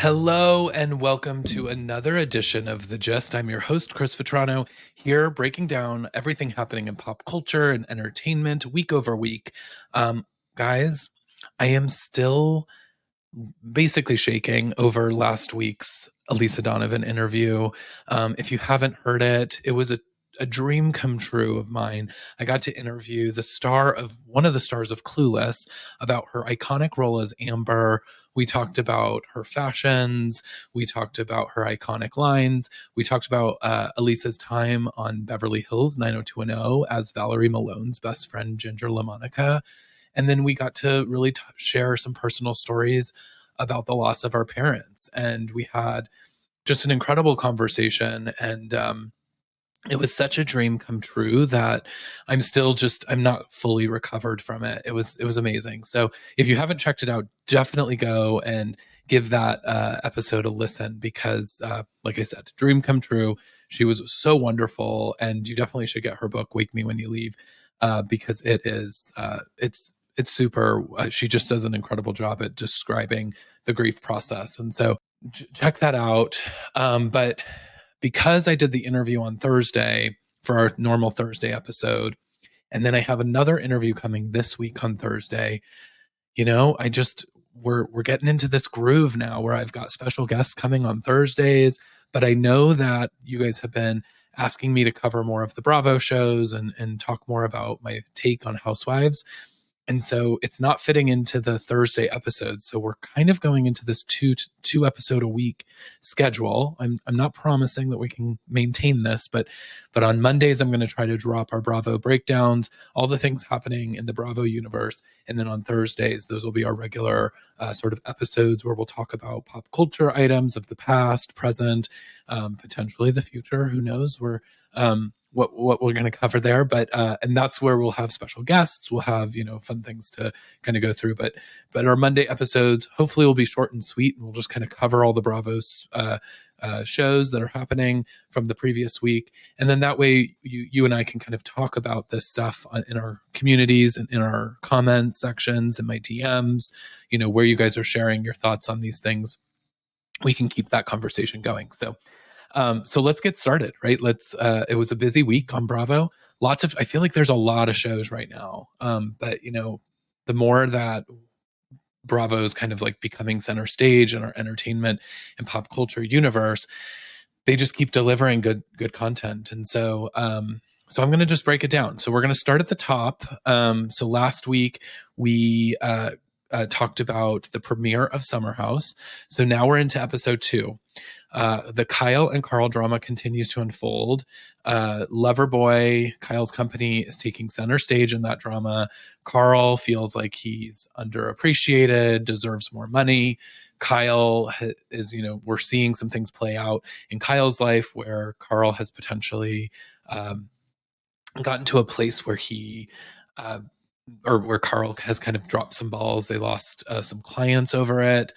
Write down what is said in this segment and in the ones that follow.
Hello and welcome to another edition of The Gist. I'm your host, Chris Vetrano, here breaking down everything happening in pop culture and entertainment week over week. Guys, I am still basically shaking over last week's Elisa Donovan interview. If you haven't heard it, it was a dream come true of mine. I got to interview one of the stars of Clueless about her iconic role as Amber. We talked about her fashions. We talked about her iconic lines. We talked about Elisa's time on Beverly Hills 90210 as Valerie Malone's best friend, Ginger LaMonica. And then we got to really share some personal stories about the loss of our parents. And we had just an incredible conversation. And it was such a dream come true that I'm not fully recovered from it. It was amazing. So if you haven't checked it out, definitely go and give that episode a listen because, like I said, dream come true. She was so wonderful, and you definitely should get her book, Wake Me When You Leave, because it's super. She just does an incredible job at describing the grief process, and so check that out. But because I did the interview on Thursday for our normal Thursday episode, and then I have another interview coming this week on Thursday, we're getting into this groove now where I've got special guests coming on Thursdays, but I know that you guys have been asking me to cover more of the Bravo shows and talk more about my take on Housewives. And so it's not fitting into the Thursday episode. So we're kind of going into this two episode a week schedule. I'm not promising that we can maintain this, but on Mondays, I'm going to try to drop our Bravo breakdowns, all the things happening in the Bravo universe. And then on Thursdays, those will be our regular sort of episodes where we'll talk about pop culture items of the past, present, potentially the future. Who knows? What we're going to cover there, but and that's where we'll have special guests. We'll have fun things to kind of go through, but our Monday episodes hopefully will be short and sweet, and we'll just kind of cover all the Bravos shows that are happening from the previous week, and then that way you and I can kind of talk about this stuff in our communities and in our comment sections and my DMs. Where you guys are sharing your thoughts on these things, we can keep that conversation going. So let's get started, right? It was a busy week on Bravo. I feel like there's a lot of shows right now. But the more that Bravo is kind of like becoming center stage in our entertainment and pop culture universe, they just keep delivering good content. And so I'm going to just break it down. So we're going to start at the top. So last week we talked about the premiere of Summer House. So now we're into episode 2. The Kyle and Carl drama continues to unfold. Loverboy, Kyle's company, is taking center stage in that drama. Carl feels like he's underappreciated, deserves more money. Kyle is, we're seeing some things play out in Kyle's life where Carl has potentially gotten to a place where or where Carl has kind of dropped some balls. They lost some clients over it.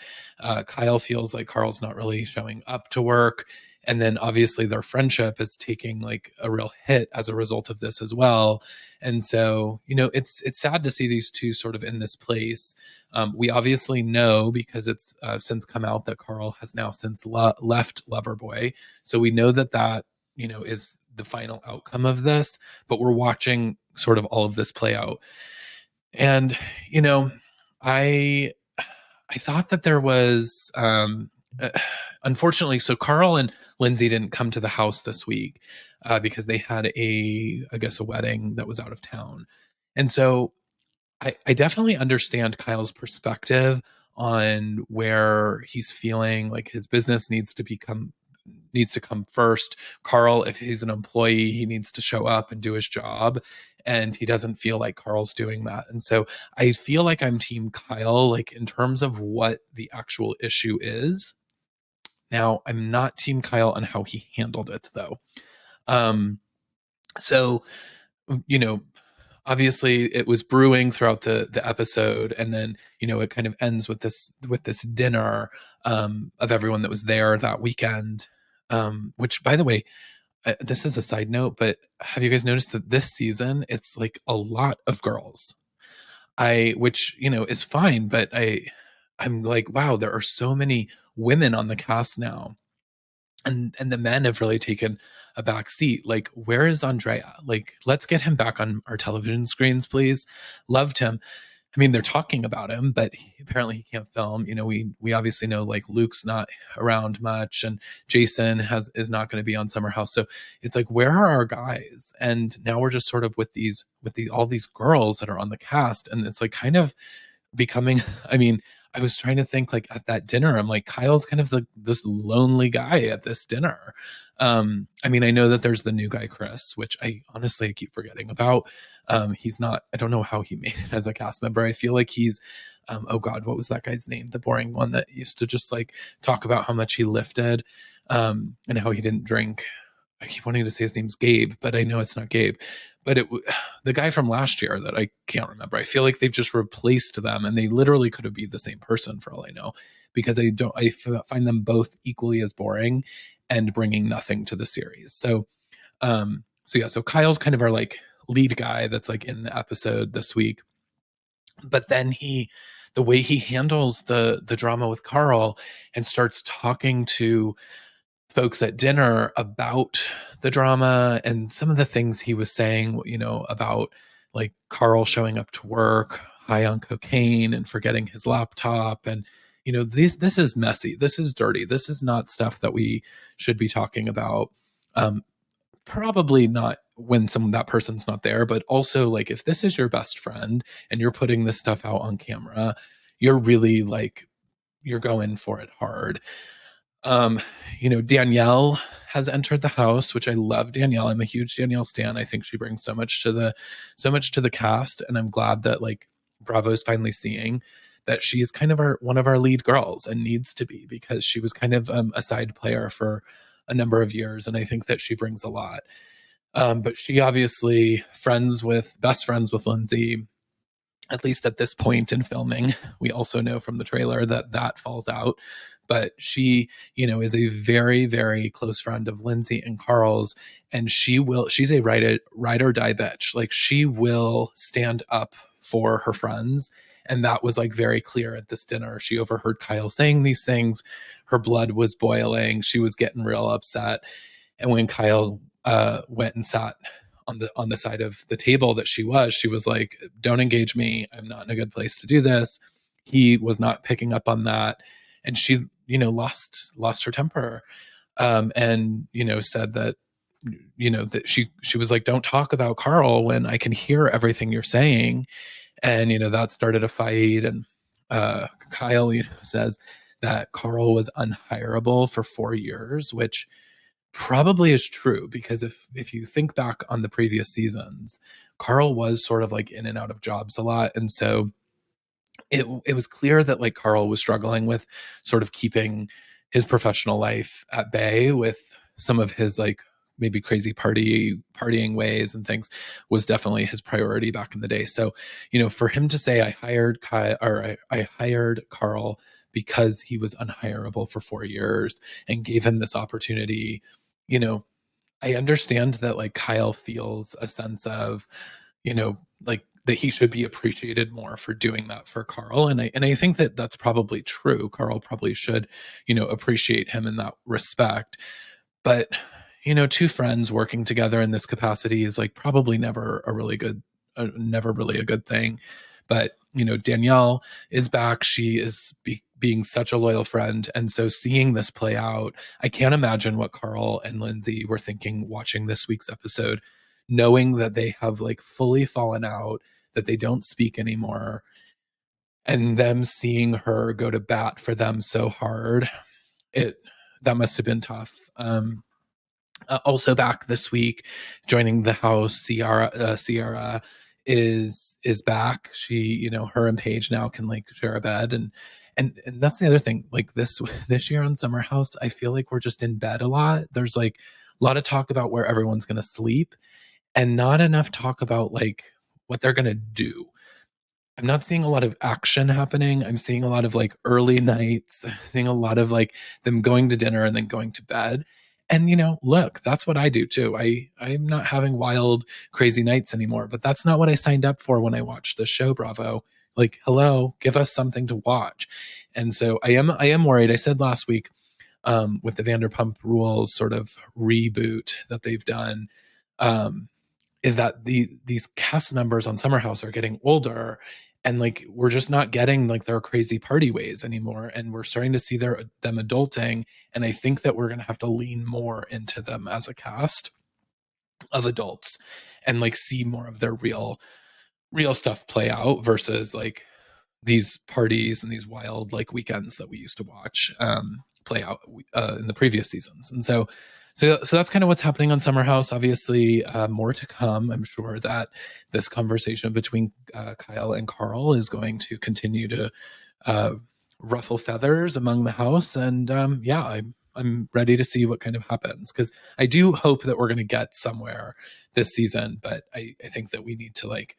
Kyle feels like Carl's not really showing up to work. And then obviously their friendship is taking like a real hit as a result of this as well. And so, it's sad to see these two sort of in this place. We obviously know because it's since come out that Carl has now since left Loverboy. So we know that, is the final outcome of this, but we're watching sort of all of this play out. And, I thought that there was, unfortunately, so Carl and Lindsay didn't come to the house this week because they had a wedding that was out of town. And so I definitely understand Kyle's perspective on where he's feeling like his business needs to come first. Carl, if he's an employee, he needs to show up and do his job. And he doesn't feel like Carl's doing that. And so I feel like I'm team Kyle, like in terms of what the actual issue is. Now, I'm not team Kyle on how he handled it though. So, obviously it was brewing throughout the episode. And then, it kind of ends with this dinner of everyone that was there that weekend. Which, by the way, this is a side note, but have you guys noticed that this season it's like a lot of girls? Which is fine, but I'm like, wow, there are so many women on the cast now. And the men have really taken a back seat. Like, where is Andrea? Like, let's get him back on our television screens, please. Loved him. I mean, they're talking about him, but apparently he can't film. We obviously know like Luke's not around much, and Jason is not going to be on Summer House. So it's like, where are our guys? And now we're just sort of with all these girls that are on the cast, and it's like kind of becoming. I mean, I was trying to think like at that dinner, I'm like, Kyle's kind of this lonely guy at this dinner. I mean, I know that there's the new guy, Chris, which I honestly keep forgetting about. He's not, I don't know how he made it as a cast member. I feel like he's, oh God, what was that guy's name? The boring one that used to just like talk about how much he lifted, and how he didn't drink. I keep wanting to say his name's Gabe, but I know it's not Gabe. But the guy from last year that I can't remember. I feel like they've just replaced them, and they literally could have been the same person for all I know, because I find them both equally as boring and bringing nothing to the series. So Kyle's kind of our like lead guy that's like in the episode this week. But then the way he handles the drama with Carl and starts talking to folks at dinner about the drama and some of the things he was saying, about like Carl showing up to work high on cocaine and forgetting his laptop. And, this is messy. This is dirty. This is not stuff that we should be talking about. Probably not when that person's not there, but also like if this is your best friend and you're putting this stuff out on camera, you're really like, you're going for it hard. Danielle has entered the house, which I love Danielle. I'm a huge Danielle stan. I think she brings so much to the cast. And I'm glad that like Bravo's finally seeing that she is kind of one of our lead girls, and needs to be, because she was kind of a side player for a number of years. And I think that she brings a lot. But she obviously best friends with Lindsay, at least at this point in filming. We also know from the trailer that falls out. But she, is a very, very close friend of Lindsay and Carl's, and she's a ride or die bitch. Like, she will stand up for her friends. And that was like very clear at this dinner. She overheard Kyle saying these things. Her blood was boiling. She was getting real upset. And when Kyle went and sat on the side of the table that she was like, don't engage me. I'm not in a good place to do this. He was not picking up on that. And she, lost her temper. And, said that, that she was like, don't talk about Carl when I can hear everything you're saying. And, that started a fight. And Kyle, says that Carl was unhireable for 4 years, which probably is true, because if you think back on the previous seasons, Carl was sort of like in and out of jobs a lot. And so it was clear that like Carl was struggling with sort of keeping his professional life at bay, with some of his like maybe crazy partying ways and things was definitely his priority back in the day. So, for him to say I hired Carl because he was unhireable for 4 years and gave him this opportunity, I understand that like Kyle feels a sense of, like that he should be appreciated more for doing that for Carl. And I think that that's probably true. Carl probably should, appreciate him in that respect. But, two friends working together in this capacity is like probably never really a good thing. But, Danielle is back. She is being such a loyal friend. And so seeing this play out, I can't imagine what Carl and Lindsay were thinking watching this week's episode, knowing that they have like fully fallen out, that they don't speak anymore, and them seeing her go to bat for them so hard. That must have been tough. Also back this week, joining the house, Sierra is back. She, her and Paige now can like share a bed, and that's the other thing. Like this year on Summer House, I feel like we're just in bed a lot. There's like a lot of talk about where everyone's going to sleep, and not enough talk about like what they're going to do. I'm not seeing a lot of action happening. I'm seeing a lot of like early nights, seeing a lot of like them going to dinner and then going to bed. And, look, that's what I do too. I'm not having wild, crazy nights anymore, but that's not what I signed up for when I watched the show, Bravo. Like, hello, give us something to watch. And so I am worried. I said last week, with the Vanderpump Rules sort of reboot that they've done, is that these cast members on Summer House are getting older, and like we're just not getting like their crazy party ways anymore, and we're starting to see them adulting, and I think that we're going to have to lean more into them as a cast of adults and like see more of their real stuff play out versus like these parties and these wild like weekends that we used to watch play out in the previous seasons. And so that's kind of what's happening on Summer House. Obviously, more to come. I'm sure that this conversation between Kyle and Carl is going to continue to ruffle feathers among the house. And yeah, I'm ready to see what kind of happens, because I do hope that we're going to get somewhere this season. But I think that we need to like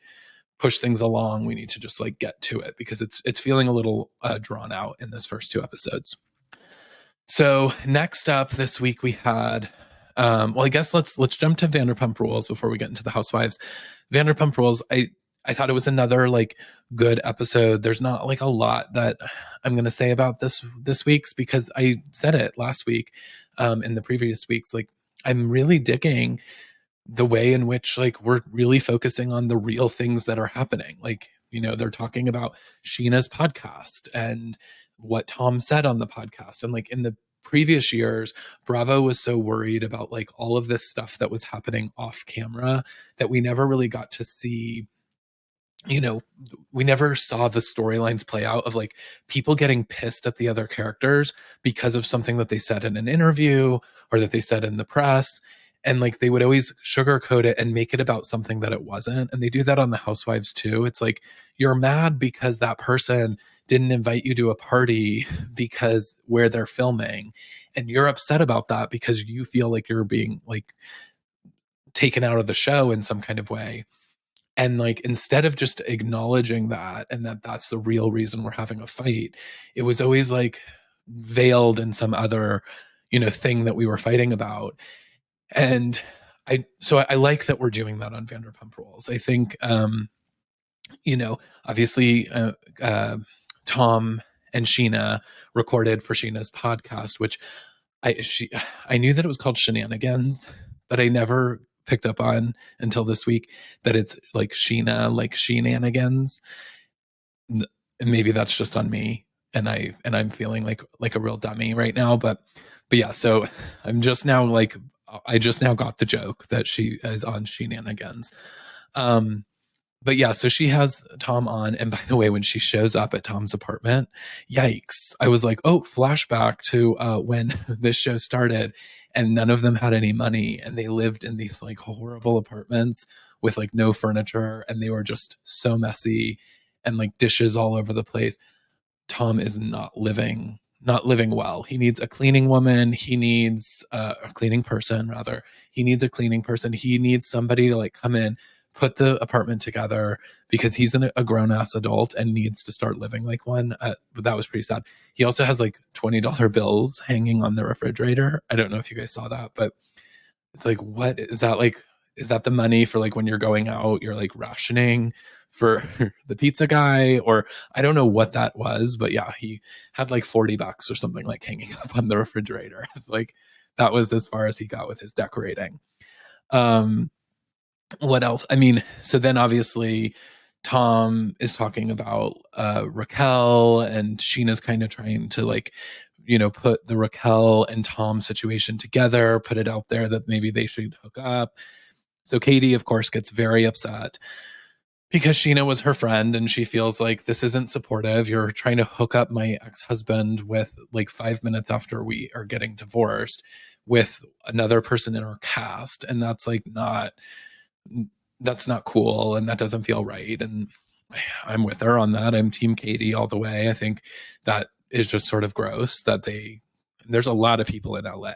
push things along. We need to just like get to it, because it's feeling a little drawn out in this first 2 episodes. So next up this week we had, well, I guess let's jump to Vanderpump Rules before we get into the Housewives. Vanderpump Rules, I thought it was another like good episode. There's not like a lot that I'm going to say about this week's, because I said it last week, in the previous weeks. Like, I'm really digging the way in which like we're really focusing on the real things that are happening. Like, you know, they're talking about Sheena's podcast and what Tom said on the podcast. And like in the previous years, Bravo was so worried about like all of this stuff that was happening off camera that we never really got to see. You know, we never saw the storylines play out of like people getting pissed at the other characters because of something that they said in an interview or that they said in the press. And like they would always sugarcoat it and make it about something that it wasn't. And they do that on the Housewives too. It's like, you're mad because that person didn't invite you to a party because where they're filming. And you're upset about that because you feel like you're being like taken out of the show in some kind of way. And like, instead of just acknowledging that and that that's the real reason we're having a fight, it was always like veiled in some other, you know, thing that we were fighting about. And I like that we're doing that on Vanderpump Rules. I think, you know, obviously, Tom and Sheena recorded for Sheena's podcast, which I knew that it was called Shenanigans, but I never picked up on until this week that it's like Sheena, like Shenanigans. And maybe that's just on me, and I'm feeling like a real dummy right now. But yeah, so I'm just now like, I just now got the joke that she is on Shenanigans. But yeah, so she has Tom on. And by the way, when she shows up at Tom's apartment, yikes. I was like, oh, flashback to when this show started and none of them had any money. And they lived in these like horrible apartments with like no furniture. And they were just so messy and like dishes all over the place. Tom is not living well. He needs a cleaning woman. He needs a cleaning person, rather. He needs a cleaning person. He needs somebody to like come in, put the apartment together, because he's a grown-ass adult and needs to start living like one. But that was pretty sad. He also has like $20 bills hanging on the refrigerator. I don't know if you guys saw that, but it's like, what is that? Like, is that the money for like when you're going out, you're like rationing for the pizza guy? Or I don't know what that was, but yeah, he had like $40 or something like hanging up on the refrigerator. It's like, that was as far as he got with his decorating. What else? I mean, so then obviously Tom is talking about Raquel, and Sheena's kind of trying to like, you know, put the Raquel and Tom situation together, put it out there that maybe they should hook up. So Katie, of course, gets very upset because Sheena was her friend and she feels like this isn't supportive. You're trying to hook up my ex-husband with like 5 minutes after we are getting divorced with another person in our cast. And that's like that's not cool. And that doesn't feel right. And I'm with her on that. I'm team Katie all the way. I think that is just sort of gross that there's a lot of people in LA,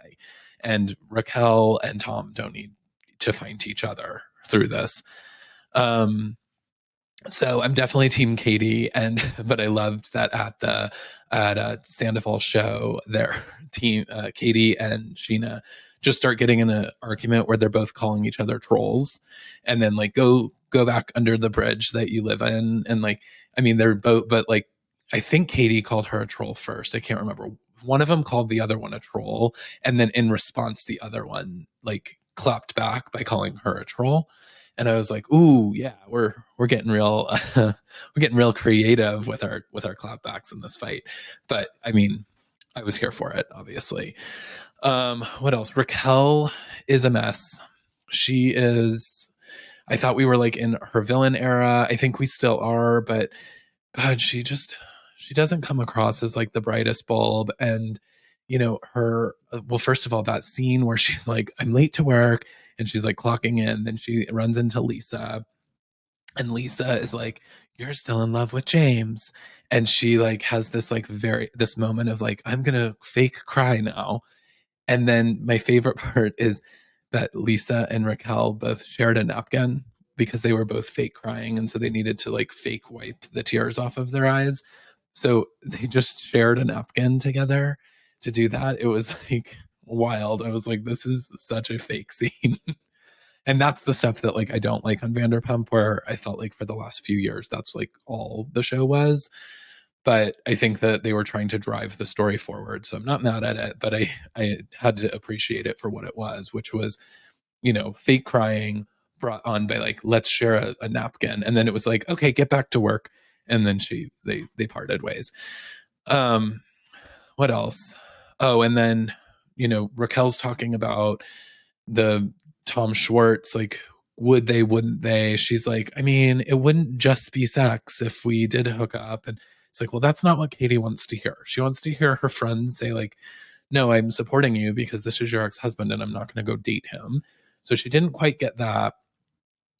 and Raquel and Tom don't need to find each other through this. So I'm definitely team Katie, but I loved that at Sandoval's show, their team, Katie and Sheena just start getting in an argument where they're both calling each other trolls, and then like go go back under the bridge that you live in. And like, I mean, they're both, but like, I think Katie called her a troll first. I can't remember. One of them called the other one a troll. And then in response, the other one like clapped back by calling her a troll. And I was like, ooh, yeah, we're getting real, we're getting real creative with our clapbacks in this fight. But I mean, I was here for it, obviously. What else? Raquel is a mess. She is, I thought we were like in her villain era. I think we still are, but God, she doesn't come across as like the brightest bulb. And, you know, well, first of all, that scene where she's like, I'm late to work and she's like clocking in, then she runs into Lisa and Lisa is like, you're still in love with James. And she like has this like this moment of like, I'm going to fake cry now. And then my favorite part is that Lisa and Raquel both shared a napkin because they were both fake crying. And so they needed to like fake wipe the tears off of their eyes. So they just shared a napkin together to do that. It was like wild. I was like, this is such a fake scene. And that's the stuff that like I don't like on Vanderpump, where I felt like for the last few years, that's like all the show was. But I think that they were trying to drive the story forward. So I'm not mad at it, but I had to appreciate it for what it was, which was, you know, fake crying brought on by like, let's share a napkin. And then it was like, okay, get back to work. And then they parted ways. What else? Oh, and then, you know, Raquel's talking about the Tom Schwartz, like, would they, wouldn't they? She's like, I mean, it wouldn't just be sex if we did hook up. And it's like, well, that's not what Katie wants to hear. She wants to hear her friends say like, no, I'm supporting you because this is your ex-husband and I'm not going to go date him. So she didn't quite get that.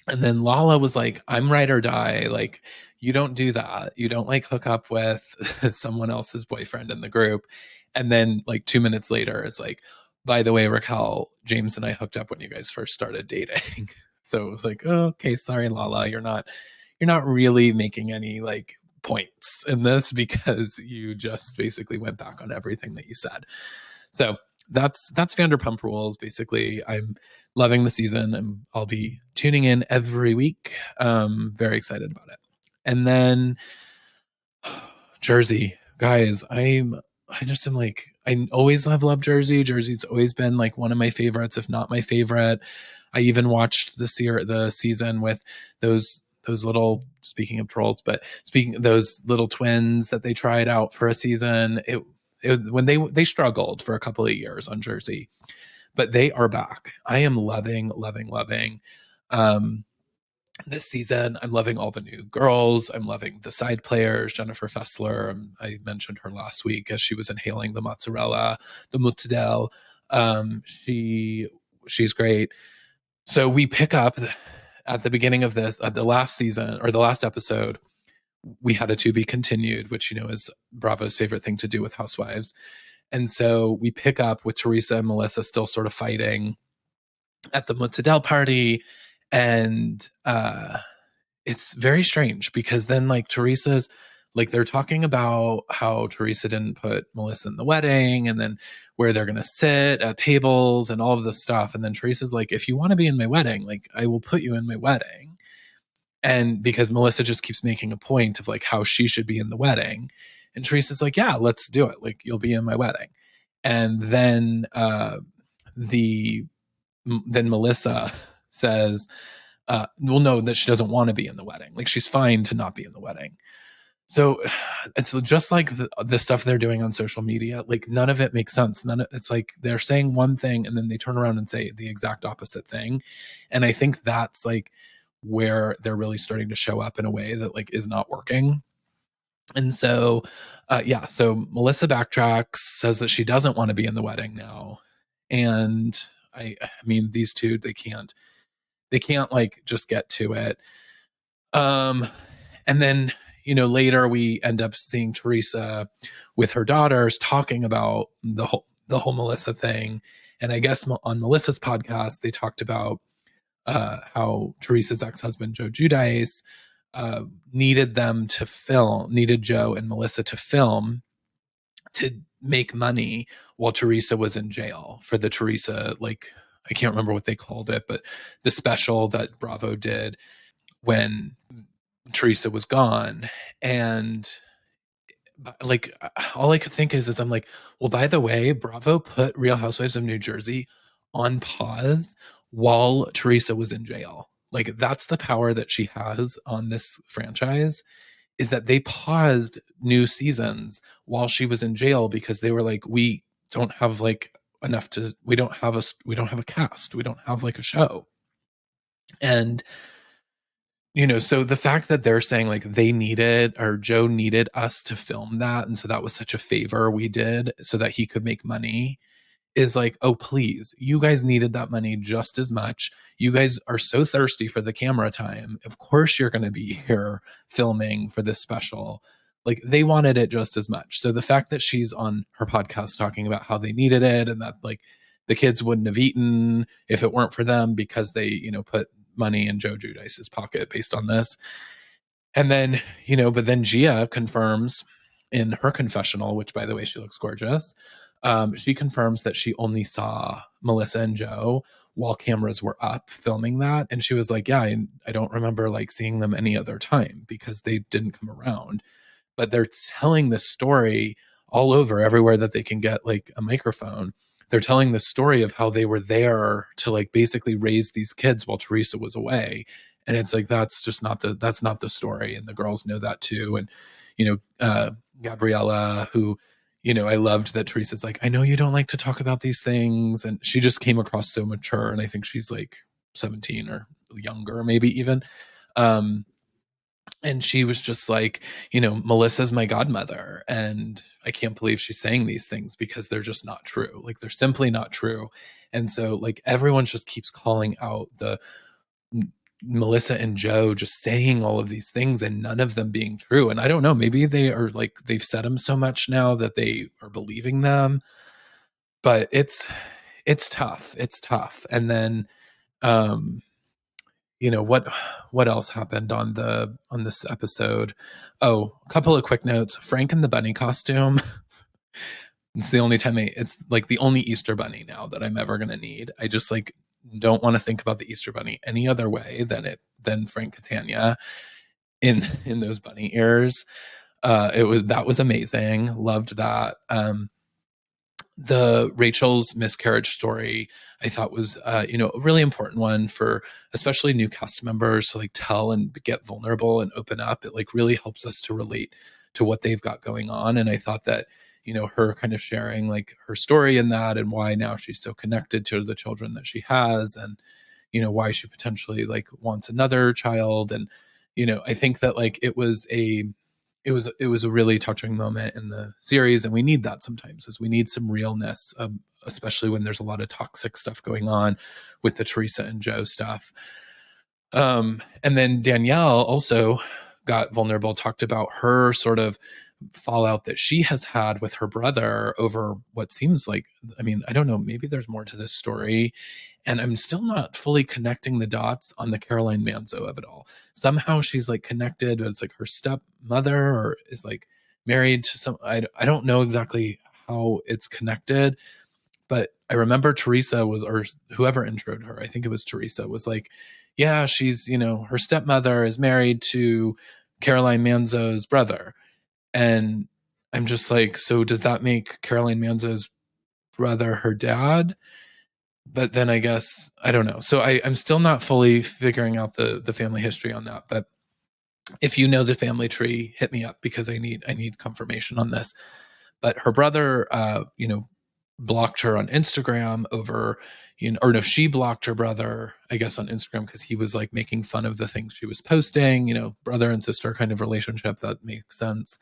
And then Lala was like, I'm ride or die. Like, you don't do that. You don't like hook up with someone else's boyfriend in the group. And then like 2 minutes later, it's like, by the way, Raquel, James and I hooked up when you guys first started dating. So it was like, oh, okay, sorry, Lala, you're not really making any like points in this because you just basically went back on everything that you said. So that's Vanderpump Rules. Basically, I'm loving the season and I'll be tuning in every week. Very excited about it. And then Jersey, guys, I just am like, I always have loved Jersey. Jersey's always been like one of my favorites, if not my favorite. I even watched the season with those little, speaking of trolls, but those little twins that they tried out for a season. When they struggled for a couple of years on Jersey, but they are back. I am loving this season. I'm loving all the new girls. I'm loving the side players. Jennifer Fessler, I mentioned her last week as she was inhaling the mozzarella, the mozzarella. She's great. So we pick up at the beginning of this, the last season or the last episode, we had a to be continued, which, you know, is Bravo's favorite thing to do with Housewives. And so we pick up with Teresa and Melissa still sort of fighting at the mozzarella party. And it's very strange because then like Teresa's like, they're talking about how Teresa didn't put Melissa in the wedding and then where they're going to sit at tables and all of this stuff. And then Teresa's like, if you want to be in my wedding, like I will put you in my wedding. And because Melissa just keeps making a point of like how she should be in the wedding. And Teresa's like, yeah, let's do it. Like you'll be in my wedding. And then then Melissa says, well, no, that she doesn't want to be in the wedding. Like she's fine to not be in the wedding. So it's just like the stuff they're doing on social media. Like none of it makes sense. It's like they're saying one thing and then they turn around and say the exact opposite thing. And I think that's like where they're really starting to show up in a way that like is not working. And so, so Melissa backtracks, says that she doesn't want to be in the wedding now. And I mean, these two, they can't like just get to it. And then, you know, later we end up seeing Teresa with her daughters talking about the whole Melissa thing. And I guess on Melissa's podcast, they talked about how Teresa's ex-husband, Joe Giudice, needed Joe and Melissa to film to make money while Teresa was in jail for the Teresa, like, I can't remember what they called it, but the special that Bravo did when Teresa was gone. And like, all I could think is I'm like, well, by the way, Bravo put Real Housewives of New Jersey on pause while Teresa was in jail. Like, that's the power that she has on this franchise, is that they paused new seasons while she was in jail because they were like, we don't have like enough to, we don't have a cast, we don't have like a show. And so the fact that they're saying like they needed, or Joe needed us to film that, and so that was such a favor we did so that he could make money, is like, oh, please, you guys needed that money just as much. You guys are so thirsty for the camera time. Of course you're going to be here filming for this special. Like, they wanted it just as much. So the fact that she's on her podcast talking about how they needed it, and that like the kids wouldn't have eaten if it weren't for them because they, put money in Joe Giudice's pocket based on this. And then, but then Gia confirms in her confessional, which by the way, she looks gorgeous. She confirms that she only saw Melissa and Joe while cameras were up filming that. And she was like, yeah, I don't remember like seeing them any other time because they didn't come around. But they're telling this story all over, everywhere that they can get like a microphone. They're telling the story of how they were there to like basically raise these kids while Teresa was away. And it's like, that's not the story. And the girls know that too. And, Gabriella, who, I loved that Teresa's like, I know you don't like to talk about these things. And she just came across so mature. And I think she's like 17 or younger, maybe even. And she was just like, Melissa's my godmother. And I can't believe she's saying these things because they're just not true. Like, they're simply not true. And so like everyone just keeps calling out the Melissa and Joe just saying all of these things and none of them being true. And I don't know, maybe they are like, they've said them so much now that they are believing them, but it's tough. It's tough. And then, what else happened on this episode? Oh, a couple of quick notes. Frank in the bunny costume. It's like the only Easter bunny now that I'm ever going to need. I just like don't want to think about the Easter bunny any other way than Frank Catania in those bunny ears. That was amazing. Loved that. The Rachel's miscarriage story, I thought was, a really important one for especially new cast members to like tell and get vulnerable and open up. It like really helps us to relate to what they've got going on. And I thought that, her kind of sharing like her story in that and why now she's so connected to the children that she has, and, why she potentially like wants another child. And, I think that like it was a really touching moment in the series, and we need that sometimes, as we need some realness, especially when there's a lot of toxic stuff going on with the Teresa and Joe stuff. And then Danielle also got vulnerable, talked about her sort of fallout that she has had with her brother over what seems like, I mean, I don't know, maybe there's more to this story. And I'm still not fully connecting the dots on the Caroline Manzo of it all. Somehow she's like connected, but it's like her stepmother or is like married to some, I don't know exactly how it's connected, but I remember Teresa was, or whoever introed her, I think it was Teresa, was like, yeah, she's, her stepmother is married to Caroline Manzo's brother. And I'm just like, so does that make Caroline Manzo's brother her dad? But then I guess, I don't know. So I'm still not fully figuring out the family history on that. But if you know the family tree, hit me up because I need confirmation on this. But her brother, blocked her on Instagram over, or no, she blocked her brother, I guess, on Instagram because he was like making fun of the things she was posting, brother and sister kind of relationship. That makes sense.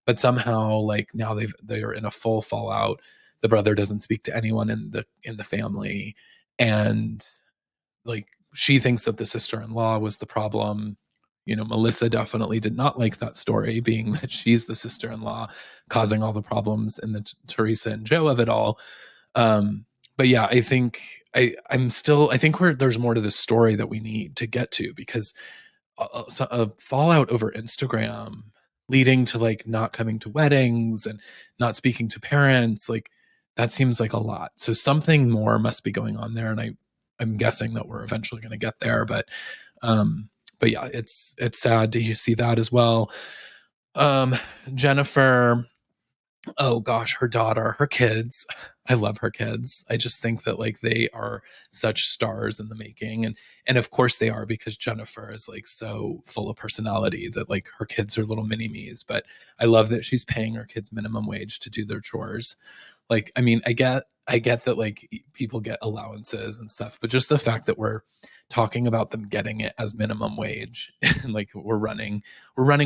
But somehow like now they are in a full fallout. The brother doesn't speak to anyone in the family. And like, she thinks that the sister-in-law was the problem. Melissa definitely did not like that story, being that she's the sister-in-law causing all the problems in the Teresa and Joe of it all. But yeah, I think I think there's more to this story that we need to get to, because a fallout over Instagram leading to like not coming to weddings and not speaking to parents, like that seems like a lot. So something more must be going on there. And I'm guessing that we're eventually going to get there, but but yeah, it's sad to see that as well. Jennifer, oh gosh, her daughter, her kids. I love her kids. I just think that like they are such stars in the making. And of course they are, because Jennifer is like so full of personality that like her kids are little mini me's. But I love that she's paying her kids minimum wage to do their chores. Like, I mean, I get that like people get allowances and stuff, but just the fact that we're talking about them getting it as minimum wage and like we're running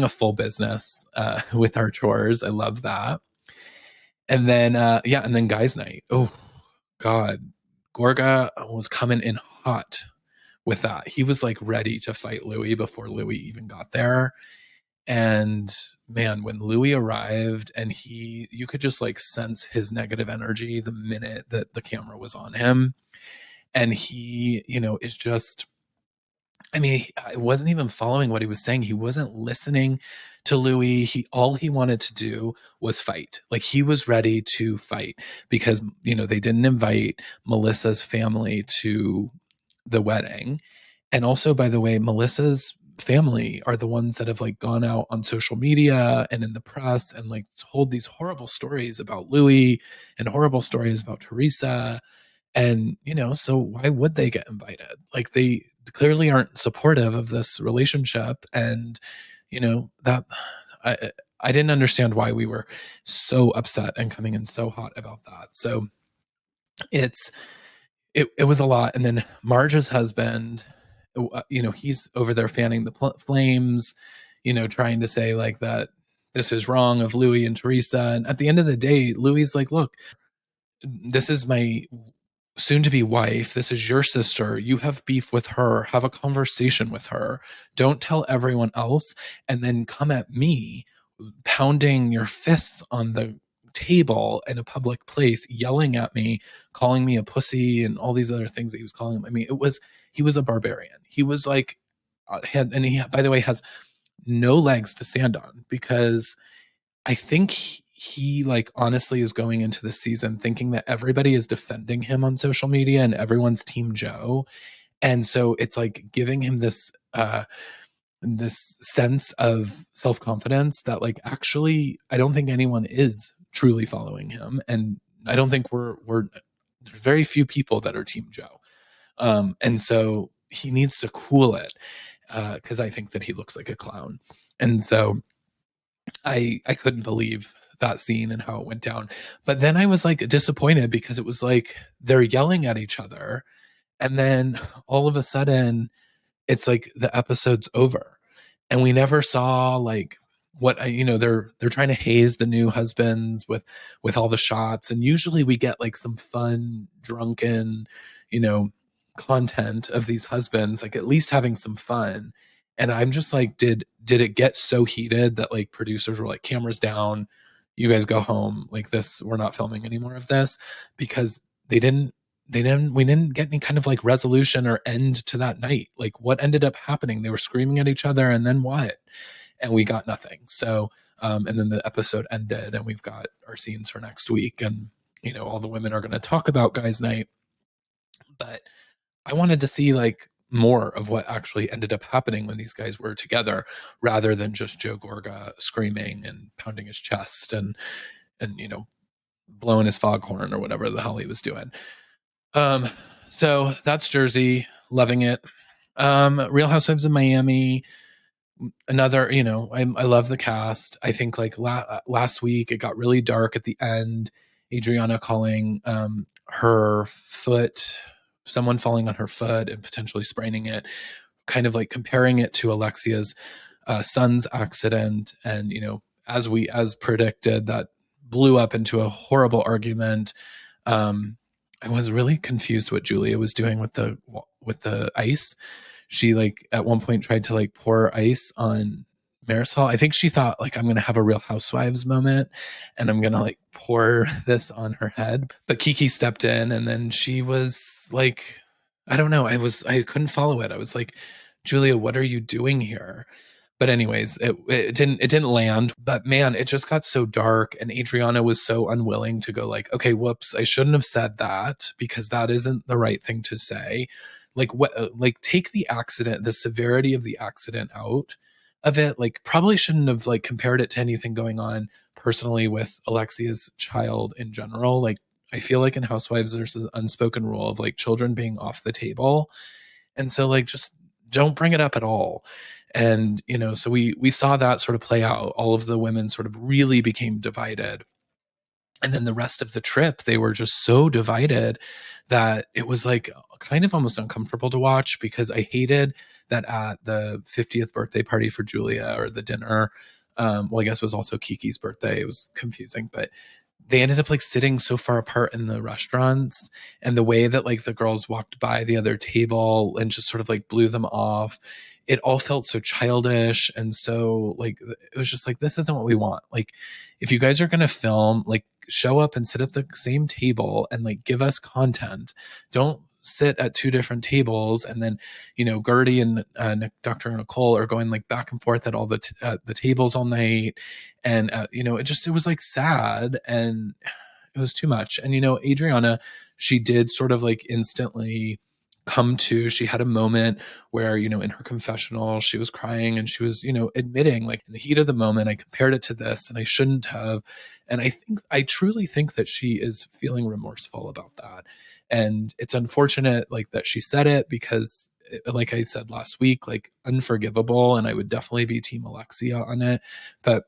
a full business with our chores. I love that. And then and then guys night. Oh God. Gorga was coming in hot with that. He was like ready to fight Louis before Louis even got there. And man, when Louis arrived, and you could just like sense his negative energy the minute that the camera was on him. And he, is just, I mean, I wasn't even following what he was saying. He wasn't listening to Louis. All he wanted to do was fight. Like he was ready to fight because, they didn't invite Melissa's family to the wedding. And also, by the way, Melissa's family are the ones that have like gone out on social media and in the press and like told these horrible stories about Louis and horrible stories about Teresa. And, so why would they get invited? Like they clearly aren't supportive of this relationship. And, that I didn't understand why we were so upset and coming in so hot about that. So it was a lot. And then Marge's husband, he's over there fanning the flames, trying to say like that this is wrong of Louis and Teresa. And at the end of the day, Louis like, look, this is my soon to be wife. This is your sister. You have beef with her. Have a conversation with her. Don't tell everyone else. And then come at me, pounding your fists on the table in a public place, yelling at me, calling me a pussy and all these other things that he was calling him. I mean, he was a barbarian. He was like, he, by the way, has no legs to stand on, because I think he like honestly is going into the season thinking that everybody is defending him on social media and everyone's team Joe. And so it's like giving him this sense of self-confidence that like, actually, I don't think anyone is truly following him. And I don't think there's very few people that are team Joe. And so he needs to cool it. Cause I think that he looks like a clown. And so I couldn't believe that scene and how it went down. But then I was like disappointed, because it was like they're yelling at each other, and then all of a sudden it's like the episode's over, and we never saw like what they're trying to haze the new husbands with all the shots, and usually we get like some fun drunken content of these husbands like at least having some fun. And I'm just like, did it get so heated that like producers were like, cameras down, you guys go home, like this, we're not filming any more of this? Because we didn't get any kind of like resolution or end to that night. Like what ended up happening? They were screaming at each other, and then what? And we got nothing. So and then the episode ended, and we've got our scenes for next week, and all the women are going to talk about guys night. But I wanted to see like more of what actually ended up happening when these guys were together, rather than just Joe Gorga screaming and pounding his chest and blowing his foghorn or whatever the hell he was doing. So that's Jersey, loving it. Real Housewives of Miami, another, I love the cast. I think like last week it got really dark at the end. Adriana calling her foot, someone falling on her foot and potentially spraining it, kind of like comparing it to Alexia's son's accident. And, as predicted, that blew up into a horrible argument. I was really confused what Julia was doing with the ice. She like at one point tried to like pour ice on Marisol. I think she thought like, I'm going to have a Real Housewives moment and I'm going to like pour this on her head. But Kiki stepped in, and then she was like, I don't know. I couldn't follow it. I was like, Julia, what are you doing here? But anyways, it didn't land. But man, it just got so dark, and Adriana was so unwilling to go like, okay, whoops, I shouldn't have said that, because that isn't the right thing to say. like what, like take the accident, the severity of the accident out of it. Like probably shouldn't have like compared it to anything going on personally with Alexia's child in general. Like I feel like in Housewives, there's an unspoken rule of like children being off the table. And so like just don't bring it up at all. And so we saw that sort of play out. All of the women sort of really became divided. And then the rest of the trip, they were just so divided that it was like kind of almost uncomfortable to watch, because I hated that at the 50th birthday party for Julia, or the dinner, well, I guess it was also Kiki's birthday. It was confusing, but they ended up like sitting so far apart in the restaurants, and the way that like the girls walked by the other table and just sort of like blew them off, it all felt so childish. And so like it was just like, this isn't what we want. Like if you guys are going to film, like show up and sit at the same table and like give us content. Don't sit at two different tables. And then Gertie and Dr. Nicole are going like back and forth at all the tables all night. And it was like sad, and it was too much. And Adriana, she did sort of like instantly she had a moment where in her confessional she was crying, and she was admitting like, in the heat of the moment I compared it to this and I shouldn't have. And I truly think that she is feeling remorseful about that. And it's unfortunate like that she said it, because like I said last week, like unforgivable, and I would definitely be team Alexia on it. But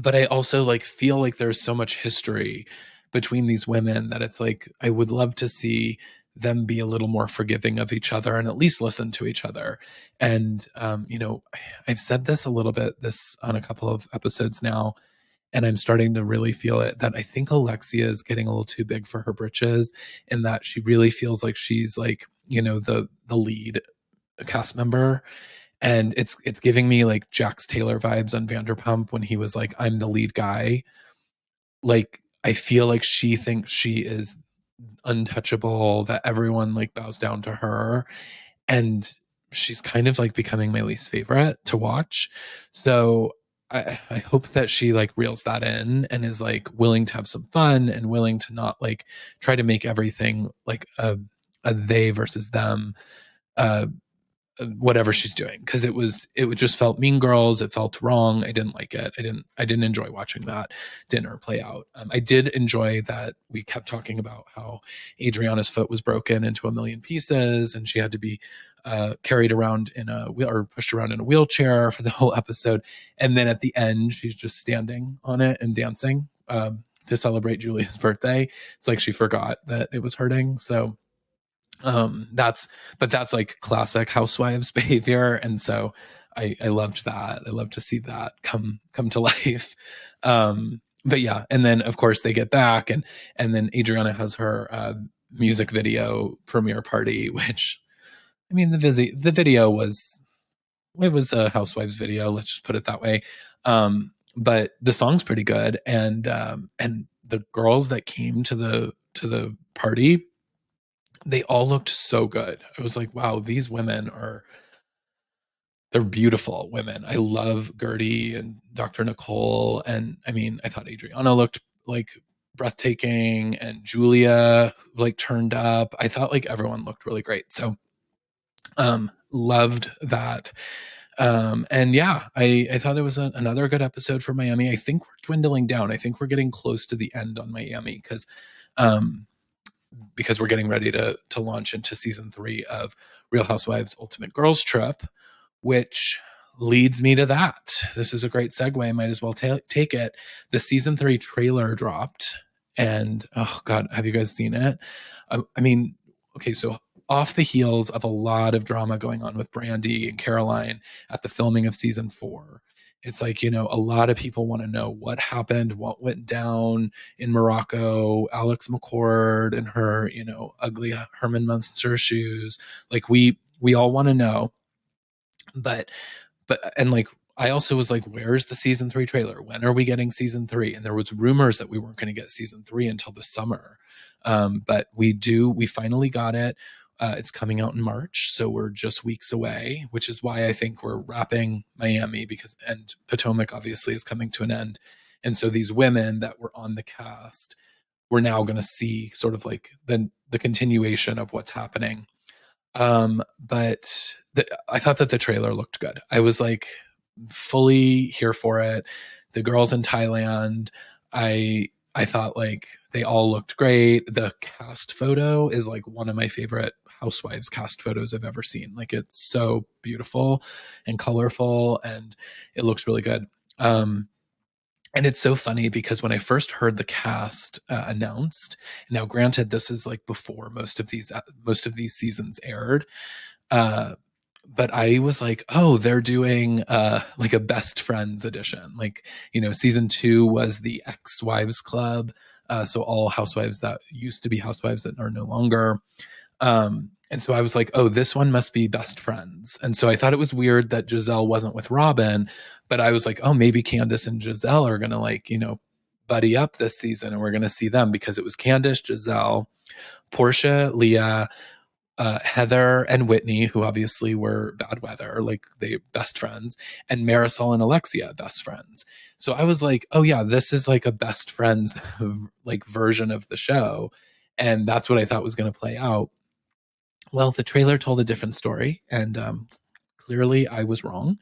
I also like feel like there's so much history between these women that it's like I would love to see them be a little more forgiving of each other and at least listen to each other. And I've said this a little bit on a couple of episodes now, and I'm starting to really feel it, that I think Alexia is getting a little too big for her britches, in that she really feels like she's like the lead cast member. And it's giving me like Jax Taylor vibes on Vanderpump, when he was like, I'm the lead guy. Like I feel like she thinks she is untouchable, that everyone like bows down to her. And she's kind of like becoming my least favorite to watch. So I hope that she like reels that in and is like willing to have some fun, and willing to not like try to make everything like a they versus them, whatever she's doing, because it just felt Mean Girls. It felt wrong. I didn't like it. I didn't enjoy watching that dinner play out. I did enjoy that we kept talking about how Adriana's foot was broken into a million pieces, and she had to be carried around or pushed around in a wheelchair for the whole episode. And then at the end, she's just standing on it and dancing to celebrate Julia's birthday. It's like she forgot that it was hurting. So that's like classic Housewives behavior. And so I loved that. I love to see that come to life. But yeah. And then of course they get back, and then Adriana has her music video premiere party, which, I mean, the video was a Housewives video. Let's just put it that way. But the song's pretty good. And the girls that came to the party, they all looked so good. I was like, wow, these women they're beautiful women. I love Gertie and Dr. Nicole. And I mean, I thought Adriana looked like breathtaking, and Julia like turned up. I thought like everyone looked really great. So, loved that. And yeah, I thought it was another good episode for Miami. I think we're dwindling down. I think we're getting close to the end on Miami, because we're getting ready to launch into season 3 of Real Housewives Ultimate Girls Trip, which leads me to that. This is a great segue. I might as well take it. The season 3 trailer dropped, and oh God, have you guys seen it? I mean, okay, so off the heels of a lot of drama going on with Brandy and Caroline at the filming of season 4, it's like, a lot of people want to know what happened, what went down in Morocco, Alex McCord and her, ugly Herman Munster shoes. Like we all want to know, but like, I also was like, where's the season 3 trailer? When are we getting season 3? And there was rumors that we weren't going to get season 3 until the summer. But we finally got it. It's coming out in March, so we're just weeks away, which is why I think we're wrapping Miami, and Potomac obviously is coming to an end. And so these women that were on the cast, we're now going to see sort of like the continuation of what's happening. But I thought that the trailer looked good. I was like fully here for it. The girls in Thailand, I thought like they all looked great. The cast photo is like one of my favorite Housewives cast photos I've ever seen. Like it's so beautiful and colorful, and it looks really good. And it's so funny because when I first heard the cast announced, now granted this is like before most of these seasons aired, uh, but I was like, oh, they're doing like a best friends edition. Like, season 2 was the ex-wives club. So all housewives that used to be housewives that are no longer. And so I was like, oh, this one must be best friends. And so I thought it was weird that Giselle wasn't with Robin, but I was like, oh, maybe Candace and Giselle are going to like, buddy up this season and we're going to see them, because it was Candace, Giselle, Portia, Leah, Heather and Whitney, who obviously were bad weather, like they best friends, and Marisol and Alexia, best friends. So I was like, oh yeah, this is like a best friends like version of the show. And that's what I thought was going to play out. Well, the trailer told a different story, and clearly I was wrong.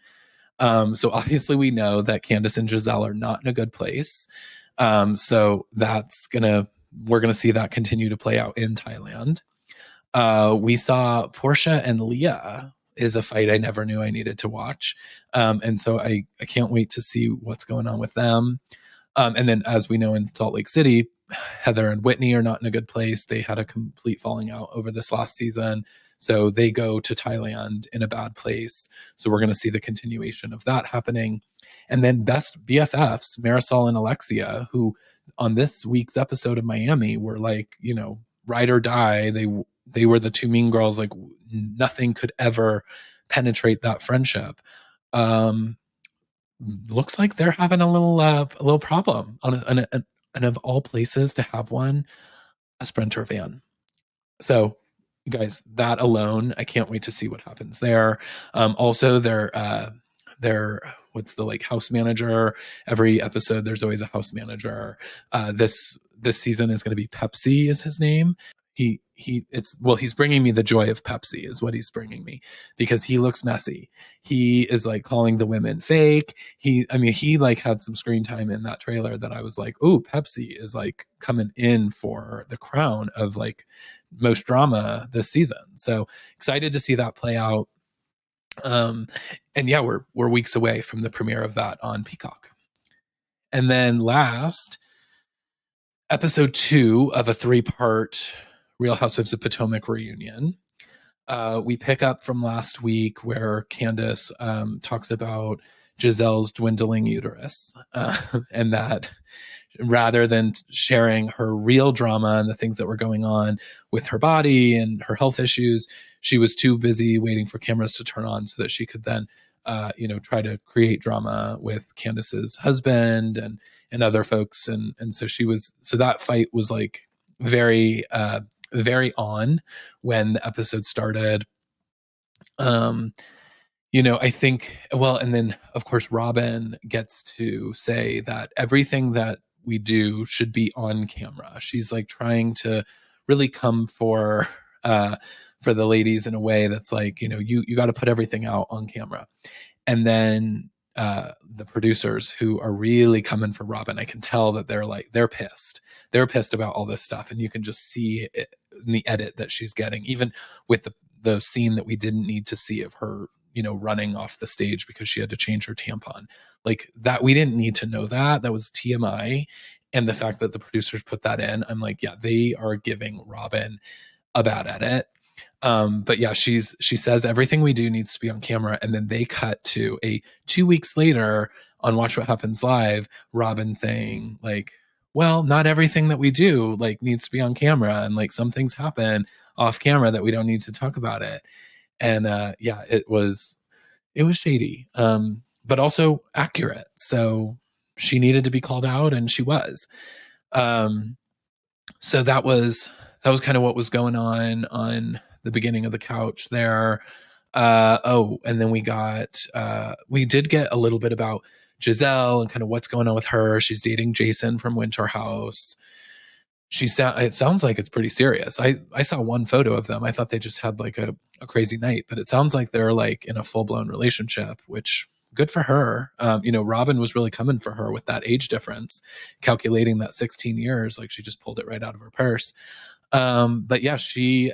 So obviously we know that Candace and Giselle are not in a good place. So we're gonna see that continue to play out in Thailand. We saw Portia and Leah is a fight I never knew I needed to watch. And so I can't wait to see what's going on with them. And then, as we know, in Salt Lake City, Heather and Whitney are not in a good place. They had a complete falling out over this last season. So they go to Thailand in a bad place. So we're going to see the continuation of that happening. And then best BFFs, Marisol and Alexia, who on this week's episode of Miami were like, ride or die. They were the two mean girls. Like nothing could ever penetrate that friendship. Looks like they're having a little problem and of all places to have one, a Sprinter van. So, guys, that alone, I can't wait to see what happens there. Also, their what's the like house manager? Every episode, there's always a house manager. This season is going to be Pepsi, is his name. He's bringing me the joy of Pepsi is what he's bringing me, because he looks messy. He is like calling the women fake. He like had some screen time in that trailer that I was like, oh, Pepsi is like coming in for the crown of like most drama this season. So excited to see that play out. And yeah, we're weeks away from the premiere of that on Peacock. And then last, episode 2 of a 3-part Real Housewives of Potomac reunion. We pick up from last week where Candace talks about Giselle's dwindling uterus, and that rather than sharing her real drama and the things that were going on with her body and her health issues, she was too busy waiting for cameras to turn on so that she could then try to create drama with Candace's husband and other folks. And so that fight was like very on when the episode started. I think, and then of course Robin gets to say that everything that we do should be on camera. She's like trying to really come for the ladies in a way that's like, you got to put everything out on camera. And then the producers who are really coming for Robin, I can tell that they're pissed. They're pissed about all this stuff. And you can just see it in the edit that she's getting, even with the scene that we didn't need to see of her, running off the stage because she had to change her tampon. Like that, we didn't need to know that. That was TMI. And the fact that the producers put that in, I'm like, yeah, they are giving Robin a bad edit. But yeah, she says everything we do needs to be on camera. And then they cut to 2 weeks later on Watch What Happens Live, Robin saying like, well, not everything that we do like needs to be on camera. And like some things happen off camera that we don't need to talk about it. And yeah, it was shady, but also accurate. So she needed to be called out, and she was. So that was kind of what was going on the beginning of the couch there. And then we did get a little bit about Giselle and kind of what's going on with her. She's dating Jason from Winter House. it sounds like it's pretty serious. I saw one photo of them. I thought they just had like a crazy night, but it sounds like they're like in a full blown relationship, which good for her. Robin was really coming for her with that age difference, calculating that 16 years, like she just pulled it right out of her purse. But yeah, she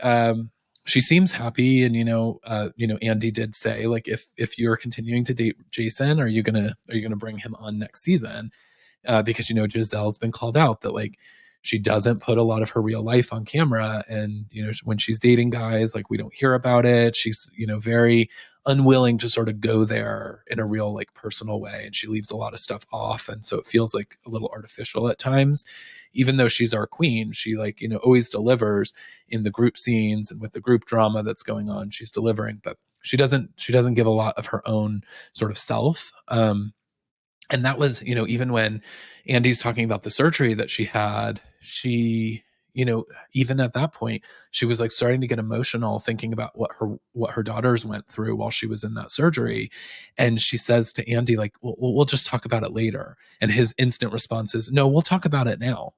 seems happy. And, Andy did say, like, if you're continuing to date Jason, are you going to bring him on next season? Because, Giselle's been called out that like, she doesn't put a lot of her real life on camera. And, when she's dating guys, like we don't hear about it. She's, very unwilling to sort of go there in a real like personal way. And she leaves a lot of stuff off. And so it feels like a little artificial at times, even though she's our queen. She like, always delivers in the group scenes and with the group drama that's going on, she's delivering, but she doesn't give a lot of her own sort of self. And that was, even when Andy's talking about the surgery that she had, she, even at that point, she was like starting to get emotional thinking about what her daughters went through while she was in that surgery. And she says to Andy, like, we'll just talk about it later. And his instant response is, no, we'll talk about it now.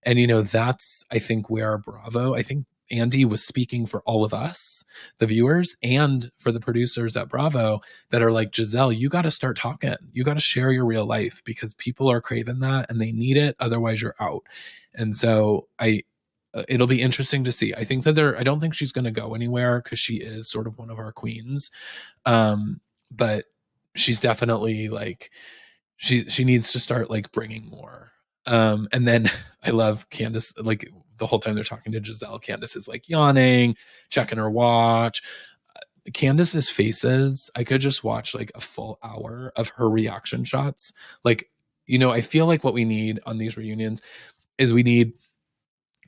And, that's, I think, where Bravo, I think Andy was speaking for all of us, the viewers, and for the producers at Bravo that are like, Giselle, you got to start talking. You got to share your real life because people are craving that and they need it. Otherwise you're out. And so it'll be interesting to see. I think that I don't think she's going to go anywhere because she is sort of one of our queens. But she's definitely like, she needs to start like bringing more. And then I love Candace, like the whole time they're talking to Giselle, Candace is like yawning, checking her watch. Candace's faces, I could just watch like a full hour of her reaction shots. Like, I feel like what we need on these reunions is we need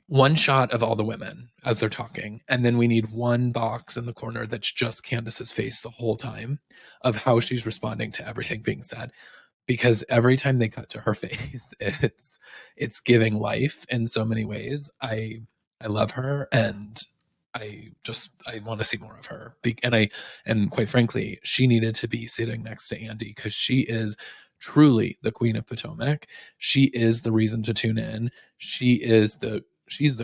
one shot of all the women as they're talking. And then we need one box in the corner that's just Candace's face the whole time of how she's responding to everything being said. Because every time they cut to her face, it's giving life in so many ways. I love her, and I want to see more of her. And quite frankly, she needed to be sitting next to Andy because she is truly the queen of Potomac. She is the reason to tune in. She's the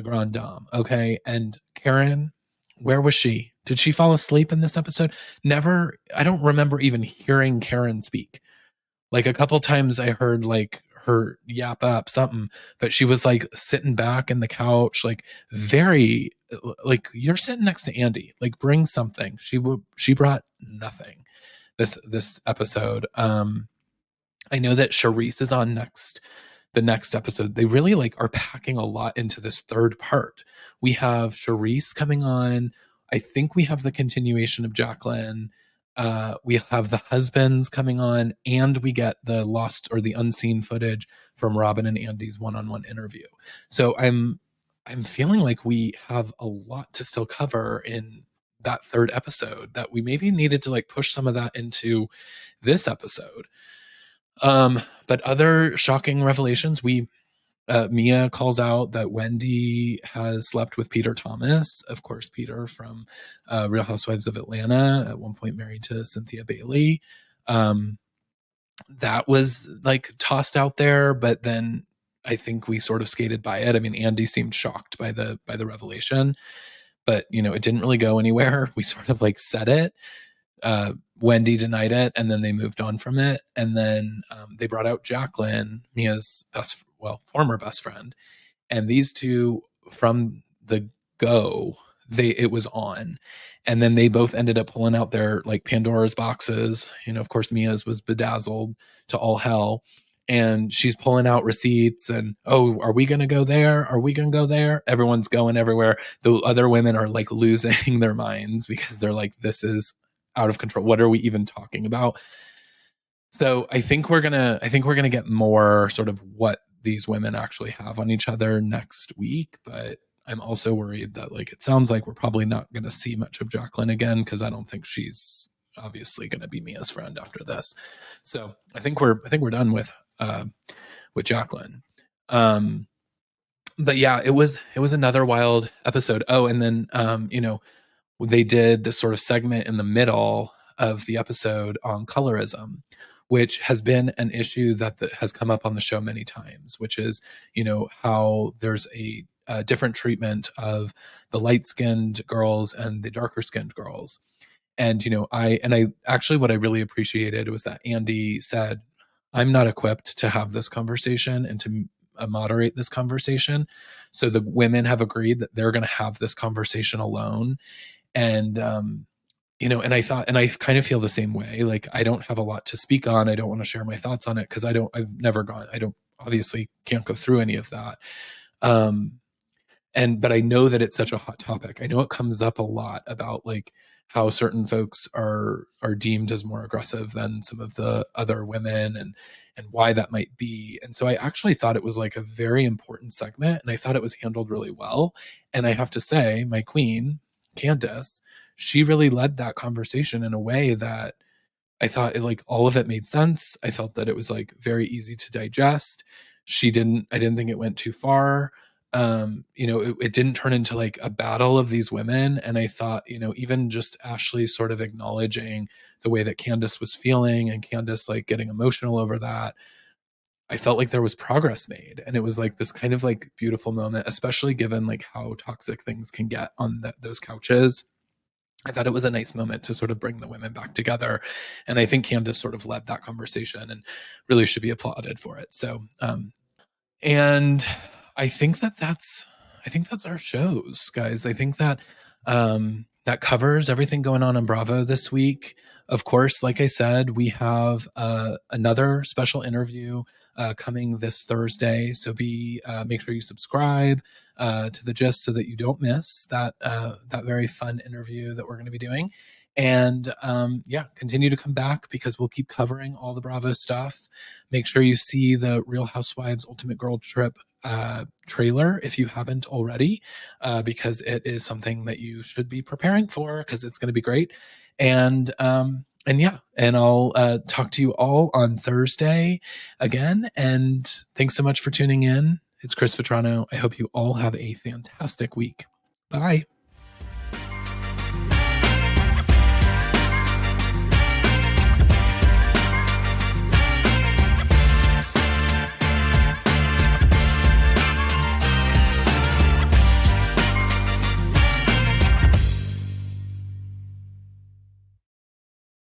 grande dame. Okay. And Karen, where was she? Did she fall asleep in this episode? Never. I don't remember even hearing Karen speak. Like a couple times I heard like her yap up something, but she was like sitting back in the couch, like very like, you're sitting next to Andy, like bring something. She brought nothing this episode. I know that Charisse is on the next episode. They really like are packing a lot into this third part. We have Charisse coming on. I think we have the continuation of Jacqueline. We have the husbands coming on, and we get the lost or the unseen footage from Robin and Andy's one-on-one interview. So I'm feeling like we have a lot to still cover in that third episode that we maybe needed to like push some of that into this episode. But other shocking revelations, Mia calls out that Wendy has slept with Peter Thomas. Of course, Peter from Real Housewives of Atlanta, at one point married to Cynthia Bailey. That was like tossed out there, but then I think we sort of skated by it. I mean, Andy seemed shocked by the revelation, but it didn't really go anywhere. We sort of like said it. Wendy denied it, and then they moved on from it. And then they brought out Jacqueline, Mia's former best friend. And these two from the go, it was on. And then they both ended up pulling out their like Pandora's boxes. Of course, Mia's was bedazzled to all hell. And she's pulling out receipts and, oh, are we going to go there? Are we going to go there? Everyone's going everywhere. The other women are like losing their minds because they're like, this is out of control. What are we even talking about? So I think we're gonna get more sort of what these women actually have on each other next week. But I'm also worried that like it sounds like we're probably not gonna see much of Jacqueline again because I don't think she's obviously gonna be Mia's friend after this. So I think we're done with Jacqueline. But yeah, it was another wild episode. Oh, and then they did this sort of segment in the middle of the episode on colorism, which has been an issue that has come up on the show many times, which is, how there's a different treatment of the light-skinned girls and the darker-skinned girls. And I actually, what I really appreciated was that Andy said, I'm not equipped to have this conversation and to moderate this conversation. So the women have agreed that they're going to have this conversation alone. And and I thought, and I kind of feel the same way. Like, I don't have a lot to speak on. I don't want to share my thoughts on it because I've never gone, I don't, obviously can't go through any of that. But I know that it's such a hot topic. I know it comes up a lot about like how certain folks are deemed as more aggressive than some of the other women, and why that might be. And so I actually thought it was like a very important segment, and I thought it was handled really well. And I have to say, my queen, Candace, she really led that conversation in a way that I thought like all of it made sense. I felt that it was like very easy to digest. I didn't think it went too far. It didn't turn into like a battle of these women. And I thought, even just Ashley sort of acknowledging the way that Candace was feeling and Candace like getting emotional over that, I felt like there was progress made. And it was like this kind of like beautiful moment, especially given like how toxic things can get on those couches. I thought it was a nice moment to sort of bring the women back together. And I think Candace sort of led that conversation and really should be applauded for it. So, and I think that's our shows, guys. I think that that covers everything going on Bravo this week. Of course, like I said, we have another special interview coming this Thursday. So make sure you subscribe to The Gist so that you don't miss that very fun interview that we're going to be doing. And continue to come back because we'll keep covering all the Bravo stuff. Make sure you see the Real Housewives Ultimate Girl Trip trailer if you haven't already, because it is something that you should be preparing for because it's going to be great. And I'll talk to you all on Thursday again. And thanks so much for tuning in. It's Chris Vetrano. I hope you all have a fantastic week. Bye.